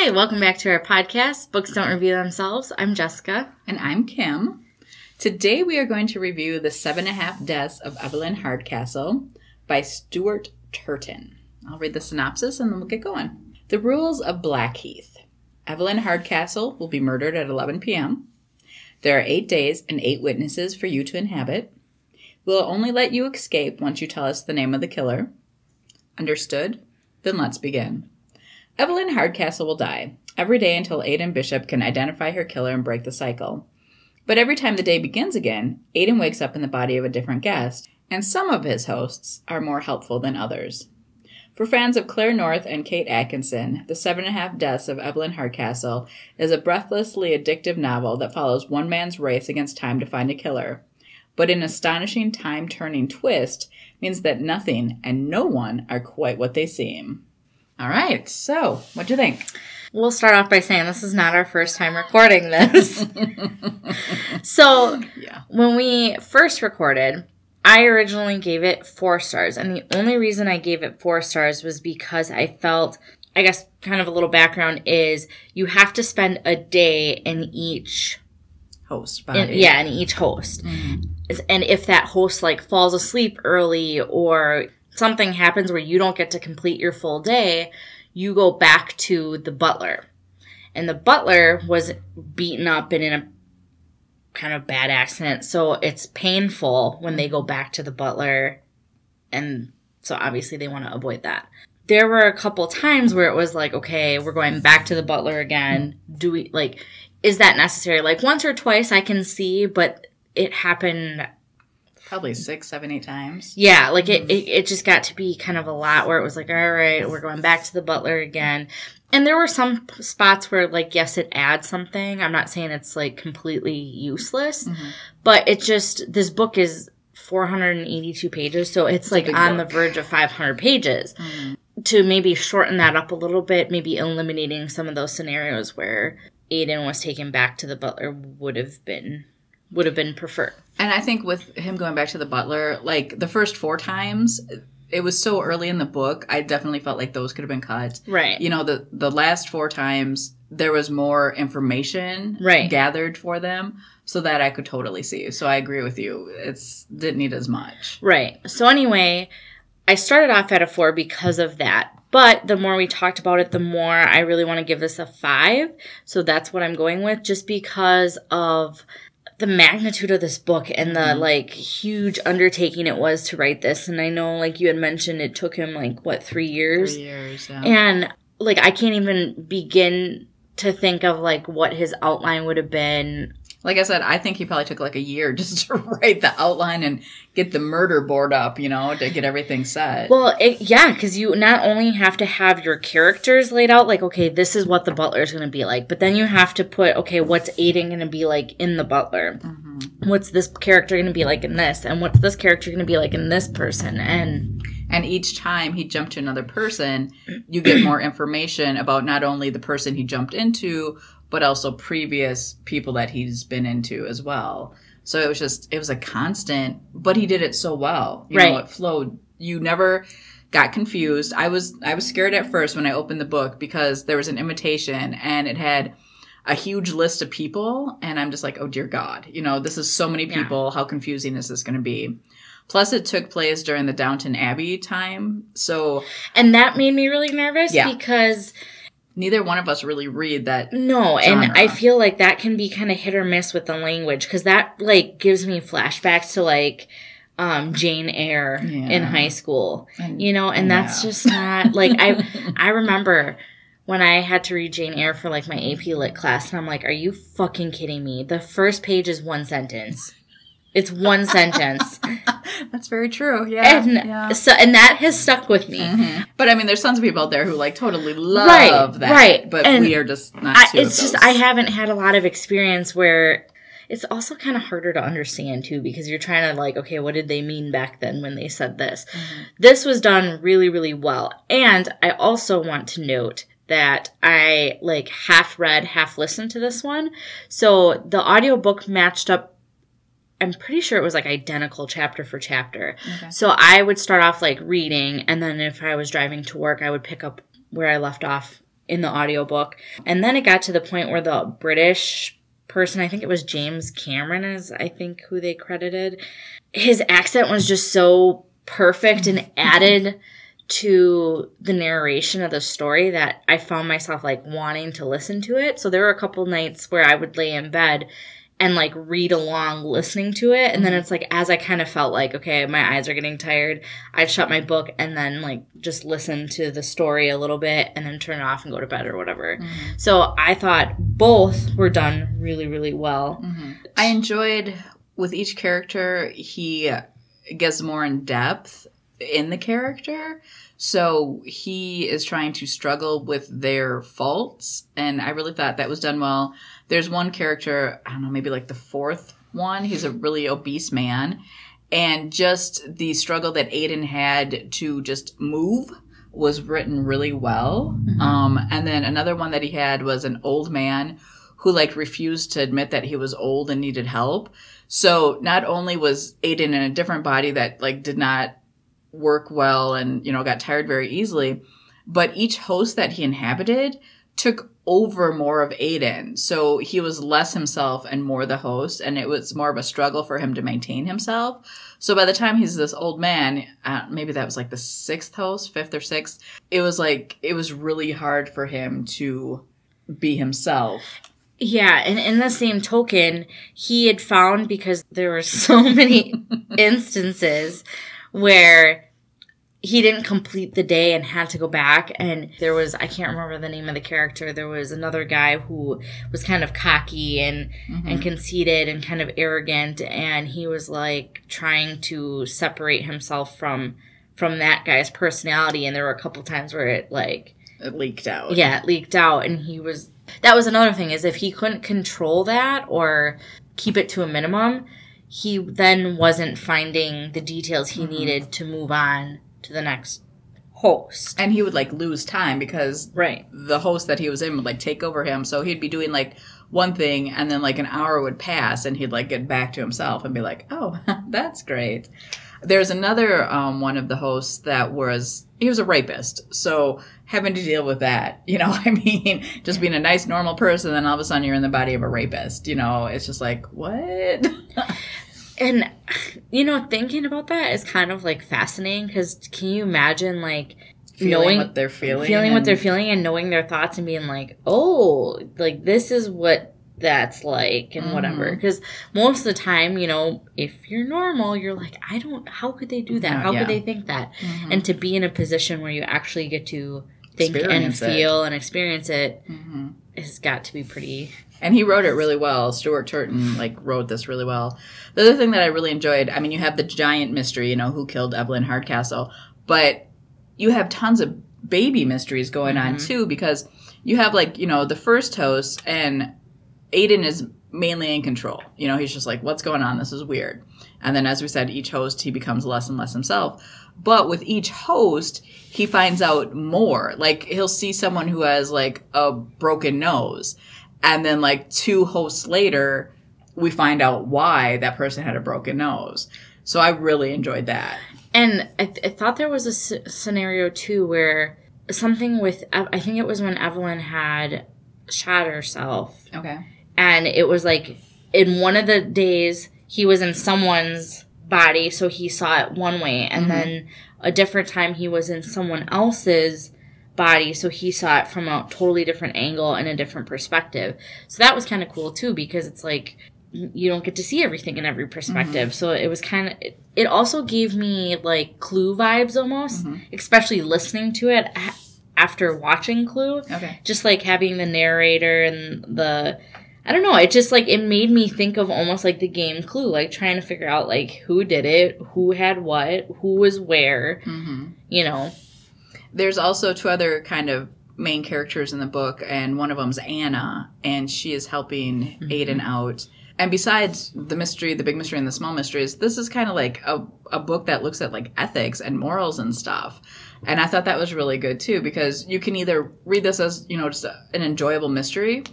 Hi, welcome back to our podcast, Books Don't Review Themselves. I'm Jessica. And I'm Kim. Today we are going to review The 7.5 Deaths of Evelyn Hardcastle by Stuart Turton. I'll read the synopsis and then we'll get going. The rules of Blackheath. Evelyn Hardcastle will be murdered at 11 p.m. There are 8 days and 8 witnesses for you to inhabit. We'll only let you escape once you tell us the name of the killer. Understood? Then let's begin. Evelyn Hardcastle will die every day until Aidan Bishop can identify her killer and break the cycle. But every time the day begins again, Aidan wakes up in the body of a different guest, and some of his hosts are more helpful than others. For fans of Claire North and Kate Atkinson, The 7.5 Deaths of Evelyn Hardcastle is a breathlessly addictive novel that follows one man's race against time to find a killer. But an astonishing time-turning twist means that nothing and no one are quite what they seem. All right, so what'd you think? We'll start off by saying this is not our first time recording this. So, When we first recorded, I originally gave it 4 stars. And the only reason I gave it 4 stars was because I felt, I guess kind of a little background is, you have to spend a day in each host body. in each host. Mm-hmm. And if that host like falls asleep early or something happens where you don't get to complete your full day, you go back to the butler. And the butler was beaten up and in a kind of bad accident. So it's painful when they go back to the butler. And so obviously they want to avoid that. There were a couple times where it was like, okay, we're going back to the butler again. Do we, like, is that necessary? Like once or twice I can see, but it happened probably 6, 7, 8 times. Yeah, like it just got to be kind of a lot where it was like, all right, we're going back to the butler again. And there were some spots where, like, yes, it adds something. I'm not saying it's, like, completely useless. Mm-hmm. But it just, this book is 482 pages, so it's like on the verge of 500 pages. Mm-hmm. To maybe shorten that up a little bit, maybe eliminating some of those scenarios where Aidan was taken back to the butler would have been preferred. And I think with him going back to the butler, like the first 4 times, it was so early in the book, I definitely felt like those could have been cut. Right. You know, the last 4 times, there was more information gathered for them, so that I could totally see. So I agree with you. Didn't need as much. Right. So anyway, I started off at a 4 because of that. But the more we talked about it, the more I really want to give this a 5. So that's what I'm going with, just because of the magnitude of this book and the, like, huge undertaking it was to write this. And I know, like you had mentioned, it took him, like, what, 3 years? 3 years, yeah. And, like, I can't even begin to think of, like, what his outline would have been. Like I said, I think he probably took, like, a year just to write the outline and get the murder board up, you know, to get everything set. Well, because you not only have to have your characters laid out, like, okay, this is what the butler is going to be like, but then you have to put, okay, what's Aidan going to be like in the butler? Mm-hmm. What's this character going to be like in this? And what's this character going to be like in this person? And each time he jumped to another person, you get more information about not only the person he jumped into, but also previous people that he's been into as well. So it was a constant, but he did it so well. You know, it flowed. You never got confused. I was scared at first when I opened the book because there was an invitation and it had a huge list of people. And I'm just like, oh, dear God, you know, this is so many people. Yeah. How confusing is this going to be? Plus, it took place during the Downton Abbey time. And that made me really nervous because neither one of us really read that genre. And I feel like that can be kind of hit or miss with the language because that, like, gives me flashbacks to, like, Jane Eyre in high school, you know, and that's just not, like, I remember when I had to read Jane Eyre for, like, my AP Lit class, and I'm like, are you fucking kidding me? The first page is 1 sentence. It's 1 sentence. That's very true. Yeah. And that has stuck with me. Mm-hmm. But I mean, there's tons of people out there who like totally love that. Right. But we are just not I haven't had a lot of experience where it's also kind of harder to understand too, because you're trying to like, okay, what did they mean back then when they said this? Mm-hmm. This was done really, really well. And I also want to note that I like half read, half listened to this one. So the audiobook matched up. I'm pretty sure it was like identical chapter for chapter. Okay. So I would start off like reading, and then if I was driving to work, I would pick up where I left off in the audiobook. And then it got to the point where the British person, I think it was James Cameron is I think who they credited, his accent was just so perfect and added to the narration of the story that I found myself like wanting to listen to it. So there were a couple nights where I would lay in bed and like read along listening to it. And then it's like, as I kind of felt like, okay, my eyes are getting tired, I'd shut my book and then like just listen to the story a little bit and then turn it off and go to bed or whatever. So I thought both were done really, really well. I enjoyed with each character, he gets more in depth in the character. So he is trying to struggle with their faults. And I really thought that was done well. There's one character, I don't know, maybe like the fourth one. He's a really obese man. And just the struggle that Aiden had to just move was written really well. And then another one that he had was an old man who like refused to admit that he was old and needed help. So not only was Aiden in a different body that like did not work well and, you know, got tired very easily, but each host that he inhabited took over more of Aiden. So he was less himself and more the host, and it was more of a struggle for him to maintain himself. So by the time he's this old man, maybe that was like the fifth or sixth, it was really hard for him to be himself. Yeah, and in the same token, he had found, because there were so many instances where he didn't complete the day and had to go back, and there was, I can't remember the name of the character, there was another guy who was kind of cocky and conceited and kind of arrogant, and he was like trying to separate himself from that guy's personality, and there were a couple times where it leaked out. Yeah, it leaked out, and that was another thing, is if he couldn't control that or keep it to a minimum, he then wasn't finding the details he needed to move on to the next host. And he would like lose time because the host that he was in would like take over him. So he'd be doing like one thing and then like an hour would pass and he'd like get back to himself and be like, oh, that's great. There's another one of the hosts that he was a rapist. So having to deal with that, you know, I mean, just being a nice, normal person, then all of a sudden you're in the body of a rapist, you know, it's just like, what? And, you know, thinking about that is kind of like fascinating because can you imagine like feeling what they're feeling and knowing their thoughts and being like, oh, like this is what that's like and whatever. Because most of the time, you know, if you're normal, you're like, how could they do that? How could they think that? And to be in a position where you actually get to think and feel and experience it has got to be pretty... And he wrote it really well. Stuart Turton, wrote this really well. The other thing that I really enjoyed, I mean, you have the giant mystery, you know, who killed Evelyn Hardcastle, but you have tons of baby mysteries going on, too, because you have, the first host, and Aiden is mainly in control. You know, he's just like, what's going on? This is weird. And then, as we said, each host, he becomes less and less himself. But with each host, he finds out more. Like, he'll see someone who has, a broken nose. And then, 2 hosts later, we find out why that person had a broken nose. So I really enjoyed that. And I thought there was a scenario, too, where something with... I think it was when Evelyn had shot herself. Okay. And it was, in one of the days, he was in someone's body, so he saw it one way. And then a different time, he was in someone else's body, so he saw it from a totally different angle and a different perspective. So that was kind of cool too, because it's you don't get to see everything in every perspective. So it was kind of, it also gave me Clue vibes almost, especially listening to it after watching Clue. Okay. Just having the narrator and I don't know, it just it made me think of almost the game Clue, trying to figure out who did it, who had what, who was where, you know. There's also 2 other kind of main characters in the book, and one of them's Anna, and she is helping Aiden out. And besides the mystery, the big mystery and the small mysteries, this is kind of a book that looks at ethics and morals and stuff. And I thought that was really good too, because you can either read this as, you know, just an enjoyable mystery,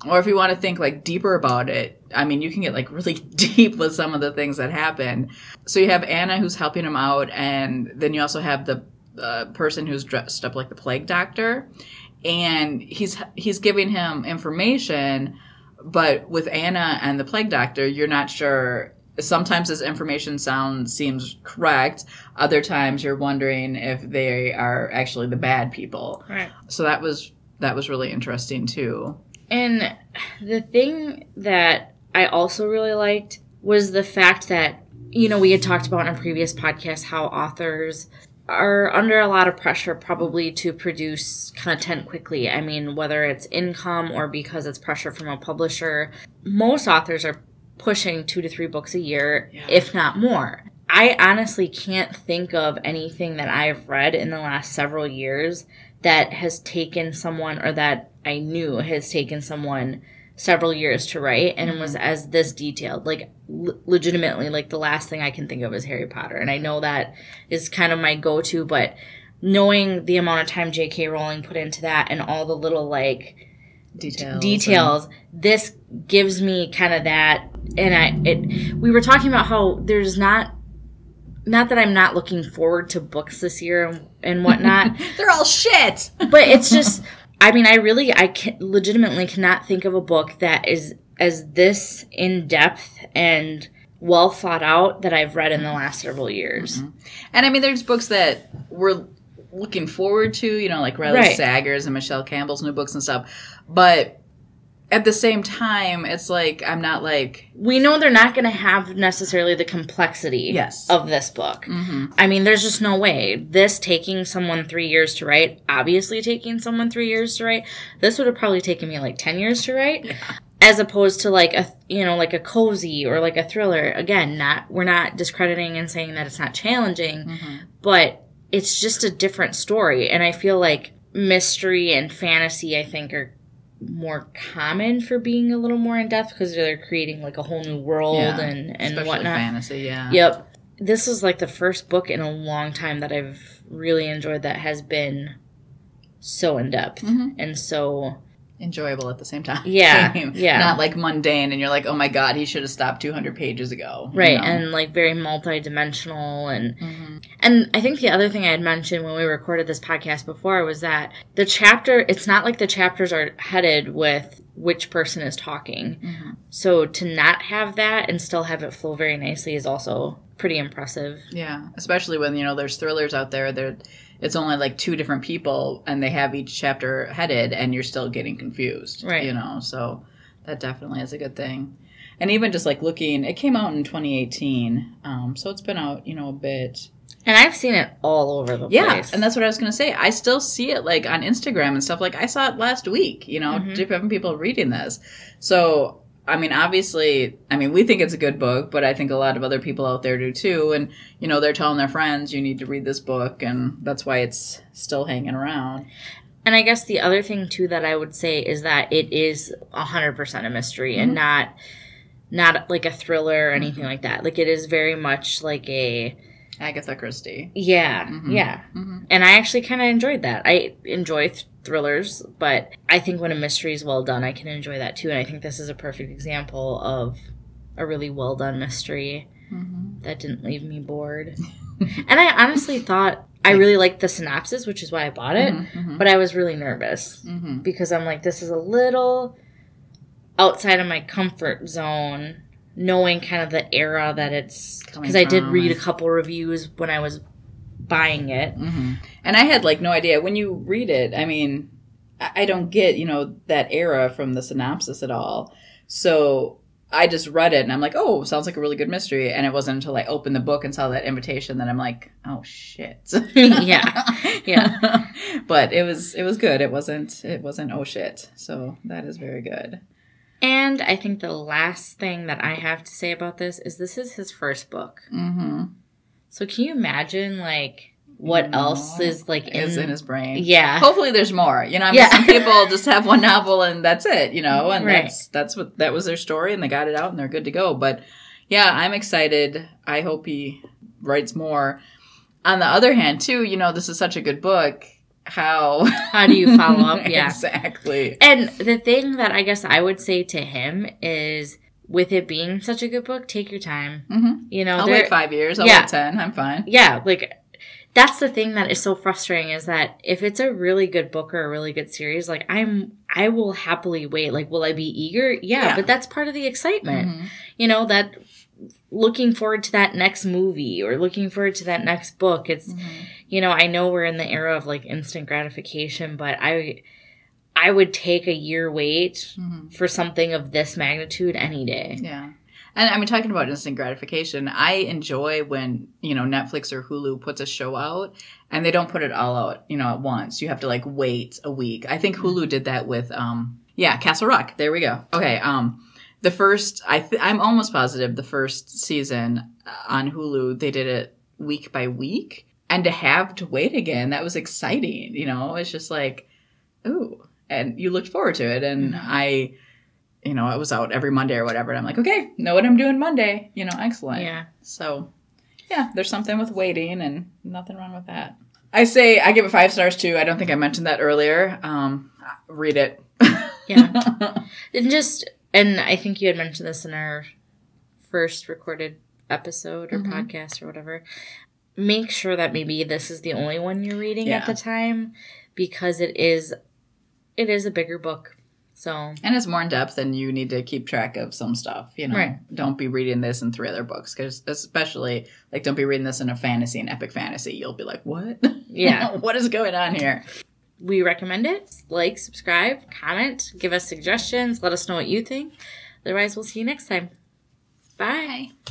or if you want to think deeper about it, I mean, you can get really deep with some of the things that happen. So you have Anna who's helping him out, and then you also have the person who's dressed up like the plague doctor. and he's giving him information, but with Anna and the plague doctor, you're not sure. Sometimes this information seems correct. Other times you're wondering if they are actually the bad people. Right. So that was really interesting too. And the thing that I also really liked was the fact that, we had talked about in a previous podcast how authors are under a lot of pressure probably to produce content quickly. I mean, whether it's income or because it's pressure from a publisher, most authors are pushing 2 to 3 books a year, if not more. I honestly can't think of anything that I've read in the last several years that has taken someone, or that I knew has taken someone several years to write and was as this detailed. Like, legitimately, like, the last thing I can think of is Harry Potter. And I know that is kind of my go-to, but knowing the amount of time J.K. Rowling put into that and all the little, like, details, this gives me kind of that. And we were talking about how there's not that I'm not looking forward to books this year and whatnot. They're all shit. But it's just, I mean, I legitimately cannot think of a book that is as this in-depth and well thought out that I've read in the last several years. Mm-hmm. And I mean, there's books that we're looking forward to, like Riley Sager's and Michelle Campbell's new books and stuff. But at the same time, it's like, I'm not like... We know they're not going to have necessarily the complexity of this book. Mm-hmm. I mean, there's just no way. This taking someone 3 years to write, obviously taking someone 3 years to write, this would have probably taken me like 10 years to write. Yeah. As opposed to like like a cozy or like a thriller. Again, we're not discrediting and saying that it's not challenging, but it's just a different story. And I feel like mystery and fantasy, I think, are more common for being a little more in depth because they're creating like a whole new world and especially whatnot. Fantasy, yeah. Yep. This is like the first book in a long time that I've really enjoyed that has been so in depth and so enjoyable at the same time. Yeah, yeah. Not like mundane and you're like, oh my god, he should have stopped 200 pages ago. Right, and like very multi-dimensional and I think the other thing I had mentioned when we recorded this podcast before was that the chapter, it's not like the chapters are headed with which person is talking. So to not have that and still have it flow very nicely is also pretty impressive. Yeah, especially when, there's thrillers out there it's only like 2 different people and they have each chapter headed and you're still getting confused. Right. So that definitely is a good thing. And even just like looking, it came out in 2018. So it's been out, a bit. And I've seen it all over the place. Yeah, and that's what I was going to say. I still see it like on Instagram and stuff. Like I saw it last week, different people reading this. So I mean, obviously, we think it's a good book, but I think a lot of other people out there do too. And, they're telling their friends, you need to read this book. And that's why it's still hanging around. And I guess the other thing, too, that I would say is that it is 100% a mystery and not like a thriller or anything like that. Like, it is very much like a... Agatha Christie. Yeah, yeah. And I actually kind of enjoyed that. I enjoy thrillers, but I think when a mystery is well done, I can enjoy that too. And I think this is a perfect example of a really well done mystery that didn't leave me bored. And I honestly thought I really liked the synopsis, which is why I bought it, but I was really nervous because I'm like, this is a little outside of my comfort zone, knowing kind of the era that it's... Because I did read a couple reviews when I was buying it. And I had like no idea. When you read it, I don't get, that era from the synopsis at all. So I just read it and I'm like, oh, sounds like a really good mystery. And it wasn't until I opened the book and saw that invitation that I'm like, oh shit. Yeah. But it was good. It wasn't oh shit. So that is very good. And I think the last thing that I have to say about this is his first book. So can you imagine, like, what else is, like, in his brain? Yeah. Hopefully there's more. Some people just have one novel and that's it, and that was their story and they got it out and they're good to go. But, yeah, I'm excited. I hope he writes more. On the other hand, too, this is such a good book. How do you follow up? Yeah. Exactly. And the thing that I guess I would say to him is, with it being such a good book, take your time. I'll wait 5 years. I'll wait 10. I'm fine. Yeah, like, that's the thing that is so frustrating is that if it's a really good book or a really good series, like I will happily wait. Like, will I be eager? Yeah. But that's part of the excitement. You know, that looking forward to that next movie or looking forward to that next book. It's, you know, I know we're in the era of like instant gratification, but I would take a year wait for something of this magnitude any day. Yeah. And I mean, talking about instant gratification, I enjoy when, you know, Netflix or Hulu puts a show out and they don't put it all out, you know, at once. You have to like wait a week. I think Hulu did that with, Castle Rock. There we go. Okay. The first, I'm almost positive the first season on Hulu, they did it week by week. And to have to wait again, that was exciting. You know, it's just like, ooh. And you looked forward to it. And I was out every Monday or whatever. And I'm like, okay, know what I'm doing Monday. You know, excellent. Yeah. So, yeah, there's something with waiting and nothing wrong with that. I give it 5 stars too. I don't think I mentioned that earlier. Read it. Yeah. And I think you had mentioned this in our first recorded episode or podcast or whatever. Make sure that maybe this is the only one you're reading at the time, because it is a bigger book. So, and it's more in depth, and you need to keep track of some stuff. You know, right. Don't be reading this in 3 other books, because especially like don't be reading this in an epic fantasy. You'll be like, what? Yeah, what is going on here? We recommend it. Like, subscribe, comment, give us suggestions. Let us know what you think. Otherwise, we'll see you next time. Bye. Bye.